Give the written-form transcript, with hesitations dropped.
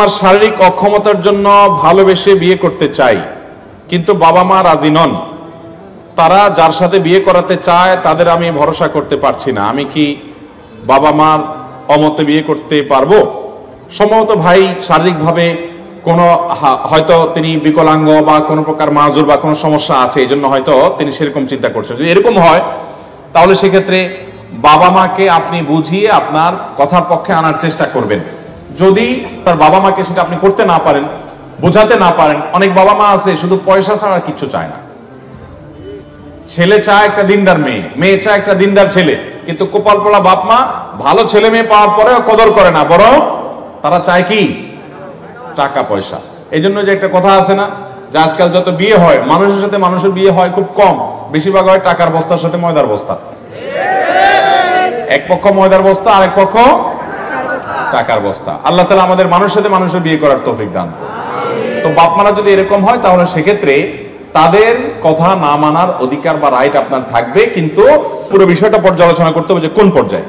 আমার শারীরিক অক্ষমতার জন্য ভালোবেসে বিয়ে করতে চাই, কিন্তু বাবা মা রাজি নন। তারা যার সাথে বিয়ে করাতে চায় তাদের আমি ভরসা করতে পারছি না। আমি কি বাবা মার অমতে বিয়ে করতে পারবো? সম্ভবত ভাই শারীরিকভাবে কোনো হয়তো তিনি বিকলাঙ্গ বা কোনো প্রকার মাজুর বা কোনো সমস্যা আছে, এই জন্য হয়তো তিনি সেরকম চিন্তা করছেন। যদি এরকম হয় তাহলে সেক্ষেত্রে বাবা মাকে আপনি বুঝিয়ে আপনার কথার পক্ষে আনার চেষ্টা করবেন। যদি তার বাবা মাকে সেটা আপনি করতে না পারেন, বোঝাতে না পারেন, অনেক বাবা মা আছে শুধু পয়সা ছাড়া কিছু চায় না। ছেলে চায় একটা দিনদার মেয়ে, মেয়ে চায় একটা দিনদার ছেলে, কিন্তু কপাল পোড়া বাপ মা ভালো ছেলে মেয়ে পাওয়ার পরেও কদর করে না, বরং তারা চায় কি টাকা পয়সা। এই জন্য যে একটা কথা আছে না, যে আজকাল যত বিয়ে হয় মানুষের সাথে মানুষের বিয়ে হয় খুব কম, বেশিরভাগ হয় টাকার বস্তার সাথে ময়দার বস্তা। এক পক্ষ ময়দার বস্তা, আরেক পক্ষ টাকার বস্তা। আল্লাহ তাআলা আমাদের মানুষের সাথে মানুষের বিয়ে করার তৌফিক দান। তো বাপ মারা যদি এরকম হয় তাহলে সেক্ষেত্রে তাদের কথা না মানার অধিকার বা রাইট আপনার থাকবে, কিন্তু পুরো বিষয়টা পর্যালোচনা করতে হবে যে কোন পর্যায়ে।